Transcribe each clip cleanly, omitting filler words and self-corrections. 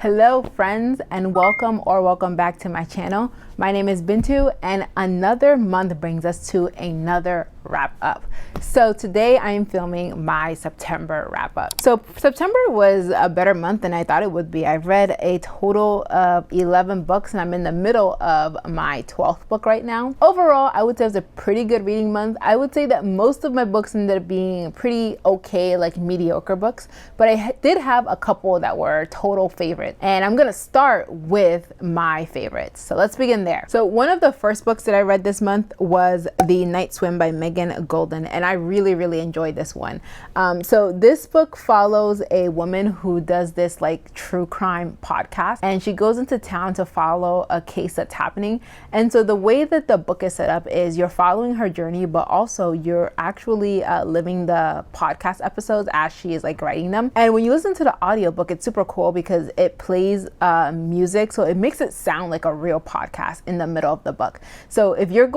Hello friends, and welcome back to my channel. My name is Bintou, and another month brings us to another wrap up. So today I am filming my September wrap up. So September was a better month than I thought it would be. I've read a total of 11 books and I'm in the middle of my 12th book right now. Overall, I would say it was a pretty good reading month. I would say that most of my books ended up being pretty okay, like mediocre books, but I did have a couple that were total favorites. And I'm gonna start with my favorites. So let's begin there. So one of the first books that I read this month was The Night Swim by Megan Golden, and I really enjoyed this one. So this book follows a woman who does this like true crime podcast, and she goes into town to follow a case that's happening. And so the way that the book is set up is you're following her journey, but also you're actually living the podcast episodes as she is like writing them. And when you listen to the audiobook, it's super cool because it plays music, so it makes it sound like a real podcast in the middle of the book. So if you're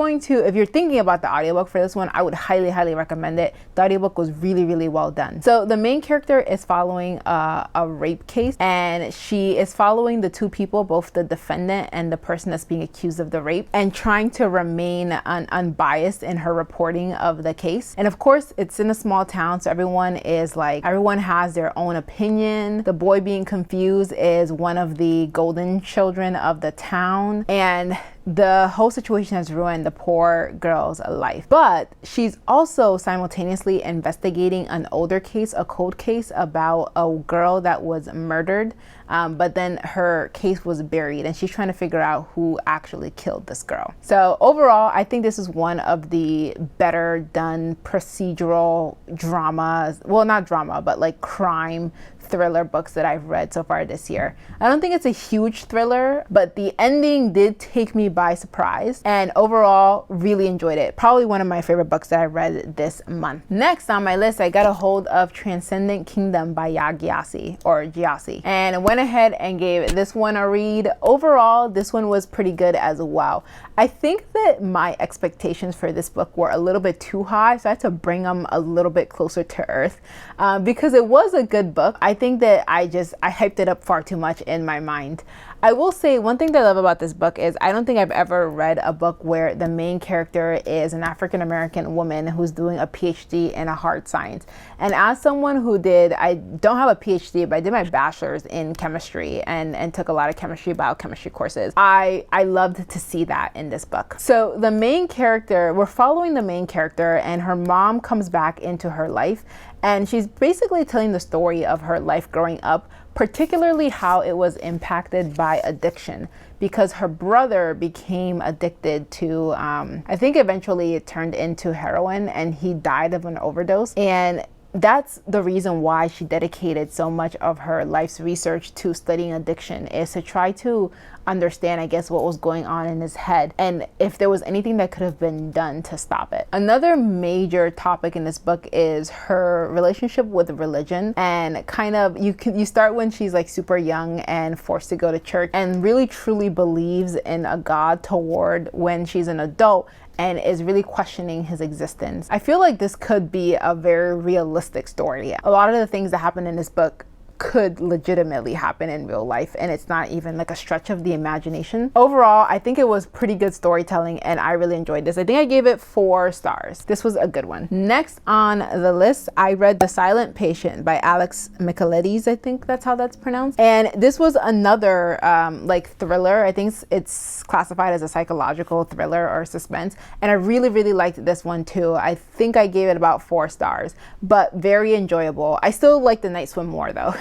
thinking about the audiobook for this one, I would highly recommend it. The audiobook was really well done. So the main character is following a rape case, and she is following the two people, both the defendant and the person that's being accused of the rape, and trying to remain unbiased in her reporting of the case. And of course, it's in a small town, so everyone has their own opinion. The boy being confused is one of the golden children of the town, and the whole situation has ruined the poor girl's life. But she's also simultaneously investigating an older case, a cold case about a girl that was murdered, but then her case was buried, and she's trying to figure out who actually killed this girl. So overall, I think this is one of the better done procedural dramas, well, not drama, but like crime thriller books that I've read so far this year. I don't think it's a huge thriller, but the ending did take me by surprise, and overall really enjoyed it. Probably one of my favorite books that I read this month. Next on my list, I got a hold of Transcendent Kingdom by Gyasi, and I went ahead and gave this one a read. Overall, this one was pretty good as well. I think that my expectations for this book were a little bit too high, so I had to bring them a little bit closer to earth because it was a good book. I think that I hyped it up far too much in my mind. I will say one thing that I love about this book is I don't think I've ever read a book where the main character is an African American woman who's doing a PhD in a hard science. And as someone who I don't have a PhD, but I did my bachelor's in chemistry and took a lot of biochemistry courses. I loved to see that in this book. So we're following the main character, and her mom comes back into her life, and she's basically telling the story of her life growing up, particularly how it was impacted by addiction, because her brother became addicted to, I think eventually it turned into heroin, and he died of an overdose. And that's the reason why she dedicated so much of her life's research to studying addiction, is to try to understand, I guess, what was going on in his head and if there was anything that could have been done to stop it. Another major topic in this book is her relationship with religion, and kind of you start when she's like super young and forced to go to church and really truly believes in a God, toward when she's an adult and is really questioning his existence. I feel like this could be a very realistic story. A lot of the things that happen in this book could legitimately happen in real life, and it's not even like a stretch of the imagination. Overall, I think it was pretty good storytelling, and I really enjoyed this. I think I gave it 4 stars. This was a good one. Next on the list, I read The Silent Patient by Alex Michaelides. I think that's how that's pronounced. And this was another like thriller. I think it's classified as a psychological thriller or suspense, and I really liked this one too. I think I gave it about 4 stars, but very enjoyable. I still like The Night Swim more though.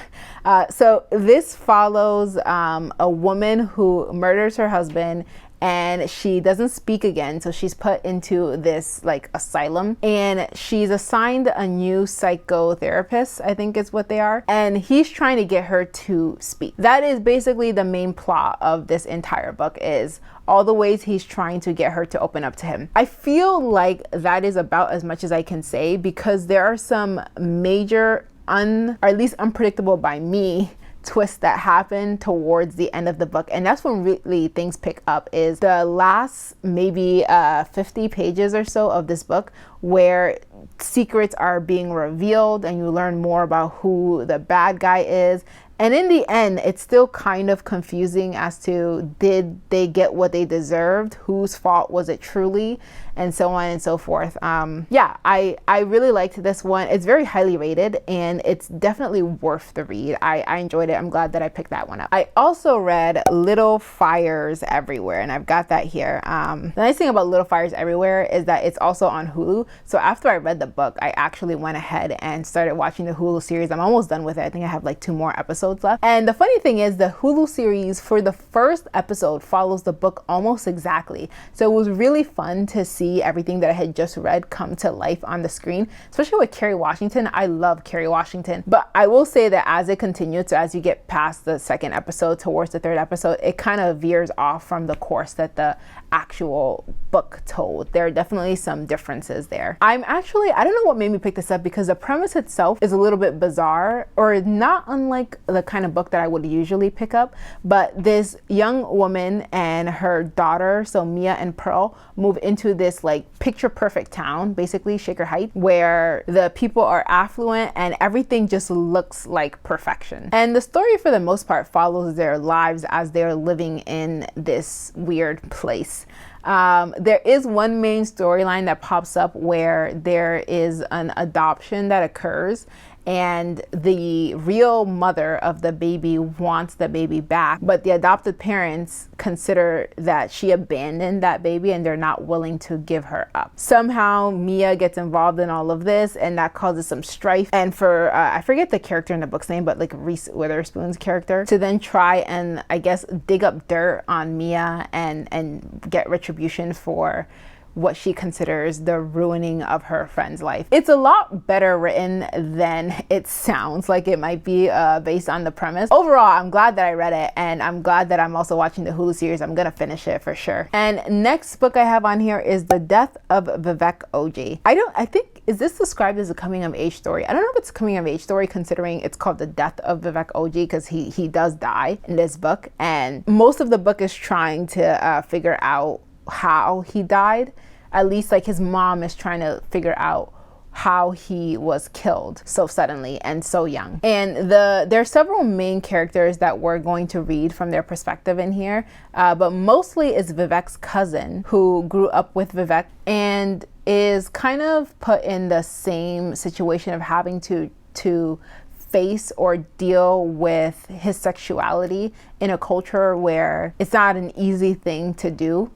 So this follows a woman who murders her husband, and she doesn't speak again, so she's put into this like asylum, and she's assigned a new psychotherapist, I think is what they are, and he's trying to get her to speak. That is basically the main plot of this entire book, is all the ways he's trying to get her to open up to him. I feel like that is about as much as I can say, because there are some major or at least unpredictable by me twists that happen towards the end of the book, and that's when really things pick up, is the last maybe 50 pages or so of this book, where secrets are being revealed and you learn more about who the bad guy is, And in the end, it's still kind of confusing as to, did they get what they deserved? Whose fault was it truly? And so on and so forth. Yeah, I really liked this one. It's very highly rated and it's definitely worth the read. I enjoyed it. I'm glad that I picked that one up. I also read Little Fires Everywhere, and I've got that here. The nice thing about Little Fires Everywhere is that it's also on Hulu. So after I read the book, I actually went ahead and started watching the Hulu series. I'm almost done with it. I think I have like 2 more episodes left. And the funny thing is, the Hulu series for the first episode follows the book almost exactly. So it was really fun to see everything that I had just read come to life on the screen, especially with Kerry Washington. I love Kerry Washington, but I will say that as it continued, so as you get past the 2nd episode towards the 3rd episode, it kind of veers off from the course that the actual book told. There are definitely some differences there. I don't know what made me pick this up, because the premise itself is a little bit bizarre, or not unlike the kind of book that I would usually pick up. But this young woman and her daughter, so Mia and Pearl, move into this like picture perfect town, basically Shaker Heights, where the people are affluent and everything just looks like perfection. And the story for the most part follows their lives as they're living in this weird place. There is one main storyline that pops up where there is an adoption that occurs, and the real mother of the baby wants the baby back, but the adopted parents consider that she abandoned that baby and they're not willing to give her up. Somehow Mia gets involved in all of this, and that causes some strife. And for I forget the character in the book's name, but like Reese Witherspoon's character, to then try and I guess dig up dirt on Mia and get retribution for what she considers the ruining of her friend's life. It's a lot better written than it sounds like it might be based on the premise. Overall, I'm glad that I read it, and I'm glad that I'm also watching the Hulu series. I'm gonna finish it for sure. And next book I have on here is The Death of Vivek Ogee. I think, is this described as a coming of age story? I don't know if it's a coming of age story, considering it's called The Death of Vivek Ogee, because he does die in this book, and most of the book is trying to figure out how he died. At least like his mom is trying to figure out how he was killed so suddenly and so young. And there are several main characters that we're going to read from their perspective in here, but mostly it's Vivek's cousin, who grew up with Vivek and is kind of put in the same situation of having to face or deal with his sexuality in a culture where it's not an easy thing to do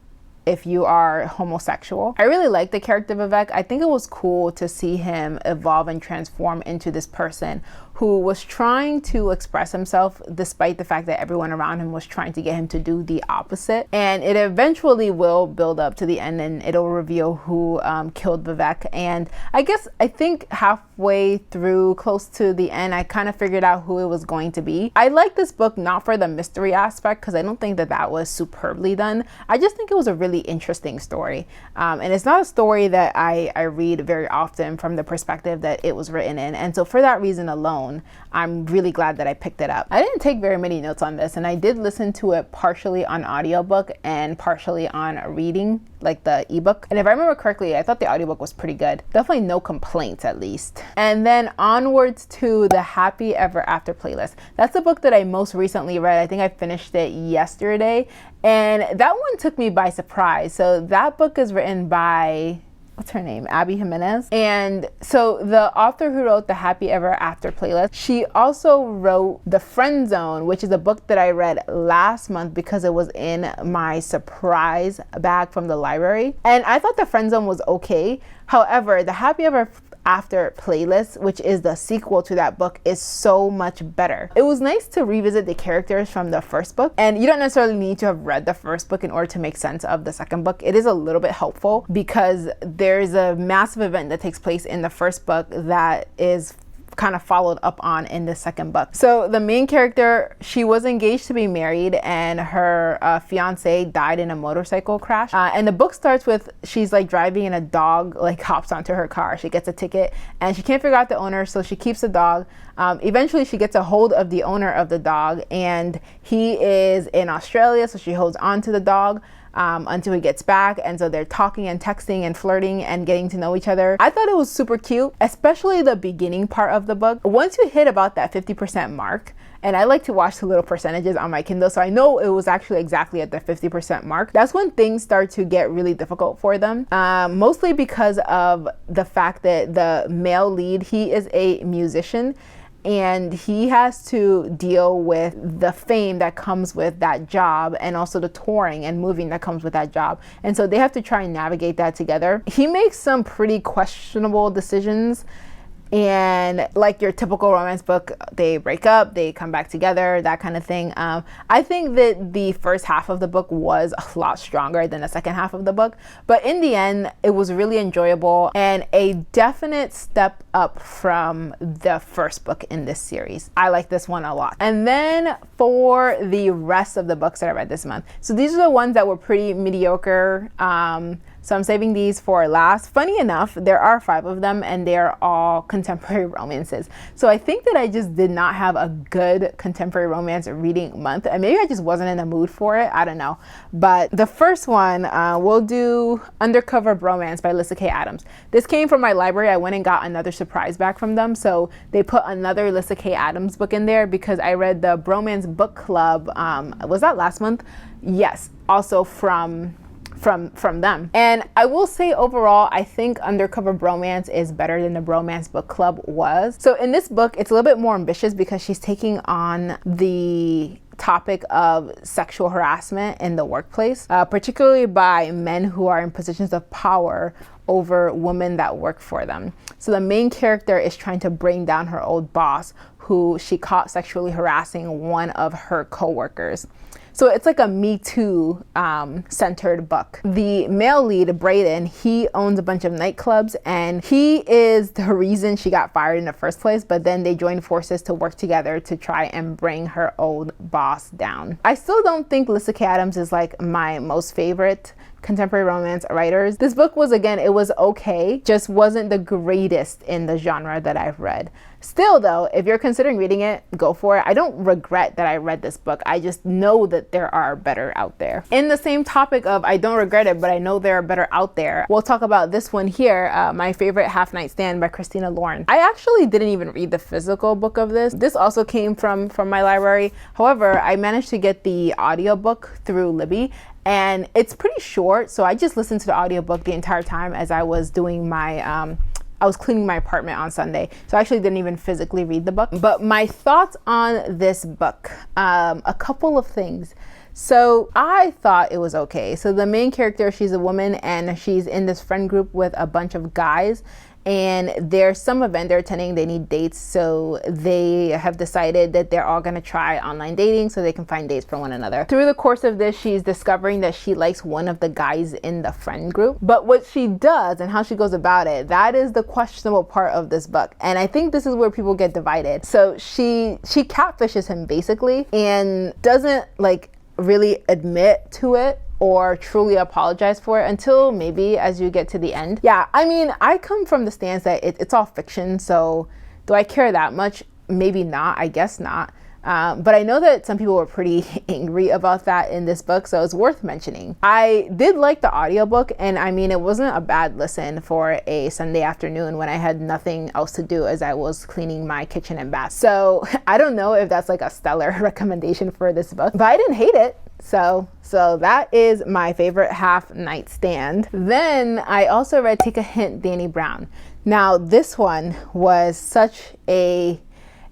if you are homosexual. I really like the character of Vivek. I think it was cool to see him evolve and transform into this person who was trying to express himself despite the fact that everyone around him was trying to get him to do the opposite. And it eventually will build up to the end, and it'll reveal who killed Vivek. And I think halfway through, close to the end, I kind of figured out who it was going to be. I like this book not for the mystery aspect, because I don't think that was superbly done. I just think it was a really interesting story. And it's not a story that I read very often from the perspective that it was written in. And so for that reason alone, I'm really glad that I picked it up. I didn't take very many notes on this, and I did listen to it partially on audiobook and partially on reading, like the ebook. And if I remember correctly, I thought the audiobook was pretty good. Definitely no complaints, at least. And then onwards to the Happy Ever After playlist. That's the book that I most recently read. I think I finished it yesterday, and that one took me by surprise. So that book is written by, what's her name? Abby Jimenez. And so the author who wrote the Happy Ever After playlist, she also wrote The Friend Zone, which is a book that I read last month because it was in my surprise bag from the library. And I thought The Friend Zone was okay. However, the Happy Ever After playlist, which is the sequel to that book, is so much better. It was nice to revisit the characters from the first book, and you don't necessarily need to have read the first book in order to make sense of the second book. It is a little bit helpful because there's a massive event that takes place in the first book that is kind of followed up on in the second book. So the main character, she was engaged to be married, and her fiance died in a motorcycle crash. And the book starts with she's like driving and a dog like hops onto her car. She gets a ticket and she can't figure out the owner, so she keeps the dog. Eventually she gets a hold of the owner of the dog, and he is in Australia, so she holds on to the dog until he gets back. And so they're talking and texting and flirting and getting to know each other. I thought it was super cute, especially the beginning part of the book. Once you hit about that 50% mark And I like to watch the little percentages on my Kindle, so I know it was actually exactly at the 50% mark. That's when things start to get really difficult for them, mostly because of the fact that the male lead, he is a musician, and he has to deal with the fame that comes with that job and also the touring and moving that comes with that job. And so they have to try and navigate that together. He makes some pretty questionable decisions, and like your typical romance book, they break up, they come back together, that kind of thing. I think that the first half of the book was a lot stronger than the second half of the book, but in the end, it was really enjoyable and a definite step up from the first book in this series. I like this one a lot. And then for the rest of the books that I read this month, so these are the ones that were pretty mediocre. So I'm saving these for last. Funny enough, there are 5 of them and they're all contemporary romances. So I think that I just did not have a good contemporary romance reading month, and maybe I just wasn't in the mood for it. I don't know. But the first one, we'll do Undercover Bromance by Alyssa K. Adams. This came from my library. I went and got another surprise back from them. So they put another Alyssa K. Adams book in there because I read the Bromance Book Club. Was that last month? Yes. Also from them. And I will say overall, I think Undercover Bromance is better than the Bromance Book Club was. So in this book, it's a little bit more ambitious because she's taking on the topic of sexual harassment in the workplace, particularly by men who are in positions of power over women that work for them. So the main character is trying to bring down her old boss, who she caught sexually harassing one of her coworkers. So it's like a Me Too centered book. The male lead, Braden, he owns a bunch of nightclubs and he is the reason she got fired in the first place, but then they joined forces to work together to try and bring her old boss down. I still don't think Alyssa K. Adams is like my most favorite contemporary romance writers. This book was, again, it was okay, just wasn't the greatest in the genre that I've read. Still though, if you're considering reading it, go for it. I don't regret that I read this book. I just know that there are better out there. In the same topic of I don't regret it, but I know there are better out there, we'll talk about this one here, My Favorite Half Night Stand by Christina Lauren. I actually didn't even read the physical book of this. This also came from my library. However, I managed to get the audiobook through Libby, and it's pretty short, so I just listened to the audiobook the entire time as I was doing my I was cleaning my apartment on Sunday, so I actually didn't even physically read the book. But my thoughts on this book, a couple of things. So I thought it was okay. So the main character, she's a woman and she's in this friend group with a bunch of guys, and there's some event they're attending, they need dates, so they have decided that they're all gonna try online dating so they can find dates for one another. Through the course of this, she's discovering that she likes one of the guys in the friend group, but what she does and how she goes about it, that is the questionable part of this book. And I think this is where people get divided. So she catfishes him basically and doesn't like really admit to it or truly apologize for it until maybe as you get to the end. Yeah, I mean, I come from the stance that it's all fiction, so do I care that much? Maybe not, I guess not. But I know that some people were pretty angry about that in this book, so it's worth mentioning. I did like the audiobook, and I mean, it wasn't a bad listen for a Sunday afternoon when I had nothing else to do as I was cleaning my kitchen and bath. So I don't know if that's like a stellar recommendation for this book, but I didn't hate it. So that is my favorite half night stand. Then I also read Take a Hint, Dani Brown. Now this one was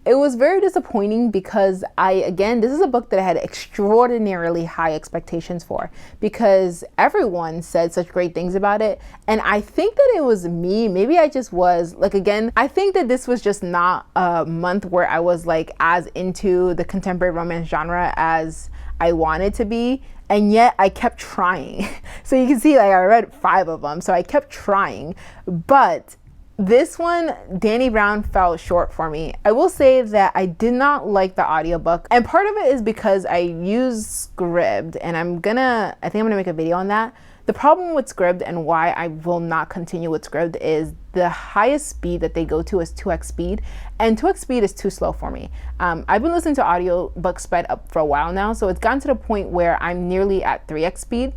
it was very disappointing because this is a book that I had extraordinarily high expectations for because everyone said such great things about it. And I think that it was me, maybe I just was like, again, I think that this was just not a month where I was like as into the contemporary romance genre as I wanted to be, and yet I kept trying. So you can see like I read 5 of them, so I kept trying. But this one, Dani Brown, fell short for me. I will say that I did not like the audiobook, and part of it is because I use Scribd, and I think I'm gonna make a video on that. The problem with Scribd and why I will not continue with Scribd is the highest speed that they go to is 2x speed, and 2x speed is too slow for me. I've been listening to audiobooks sped up for a while now, so it's gotten to the point where I'm nearly at 3x speed.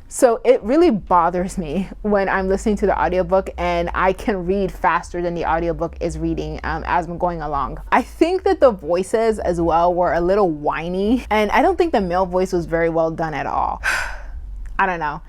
So it really bothers me when I'm listening to the audiobook and I can read faster than the audiobook is reading as I'm going along. I think that the voices as well were a little whiny, and I don't think the male voice was very well done at all. I don't know.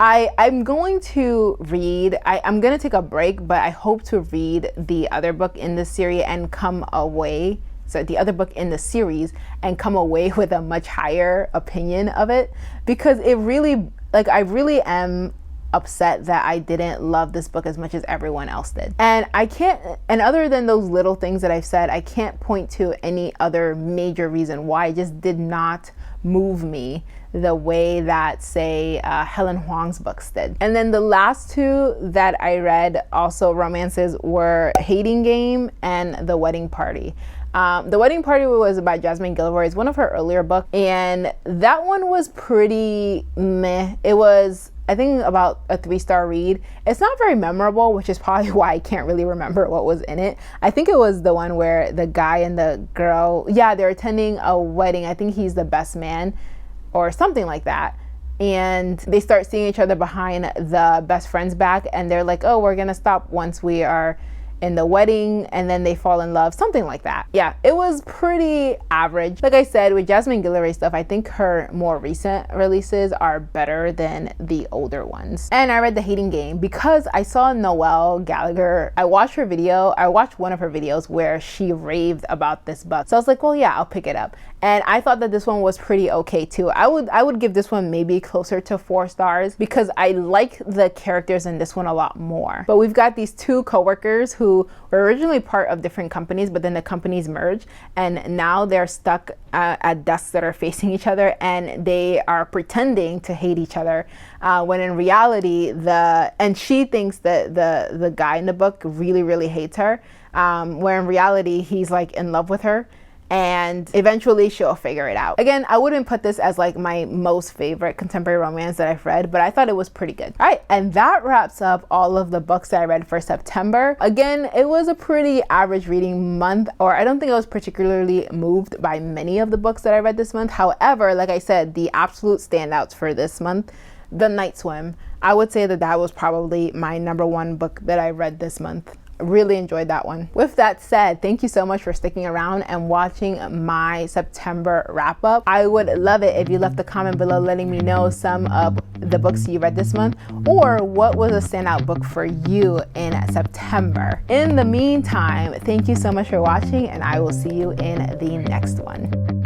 I'm going to read, I'm going to take a break, but I hope to read the other book in the series and come away, so the other book in the series, and come away with a much higher opinion of it, because it really, like, I really am upset that I didn't love this book as much as everyone else did. And I can't, and other than those little things that I've said, I can't point to any other major reason why it just did not move me the way that, say, Helen Huang's books did. And then the last two that I read, also romances, were Hating Game and The Wedding Party. The Wedding Party was by Jasmine Gilroy. It's one of her earlier books, and that one was pretty meh. It was, I think, about a 3-star read. It's not very memorable, which is probably why I can't really remember what was in it. I think it was the one where the guy and the girl, yeah, they're attending a wedding. I think he's the best man or something like that. And they start seeing each other behind the best friend's back, and they're like, oh, we're gonna stop once we are in the wedding, and then they fall in love, something like that. Yeah, it was pretty average. Like I said, with Jasmine Guillory stuff, I think her more recent releases are better than the older ones. And I read The Hating Game because I saw Noelle Gallagher. I watched her video. I watched one of her videos where she raved about this book. So I was like, well, yeah, I'll pick it up. And I thought that this one was pretty okay too. I would give this one maybe closer to 4 stars because I like the characters in this one a lot more. But we've got these two coworkers who were originally part of different companies, but then the companies merged, and now they're stuck at desks that are facing each other, and they are pretending to hate each other when in reality and she thinks that the guy in the book really hates her, where in reality he's like in love with her. And eventually she'll figure it out. Again, I wouldn't put this as like my most favorite contemporary romance that I've read, but I thought it was pretty good. All right, and that wraps up all of the books that I read for September. Again, it was a pretty average reading month, or I don't think I was particularly moved by many of the books that I read this month. However, like I said, the absolute standouts for this month, The Night Swim, I would say that was probably my #1 book that I read this month. Really enjoyed that one. With that said, thank you so much for sticking around and watching my September wrap up. I would love it if you left a comment below letting me know some of the books you read this month, or what was a standout book for you in September. In the meantime, thank you so much for watching, and I will see you in the next one.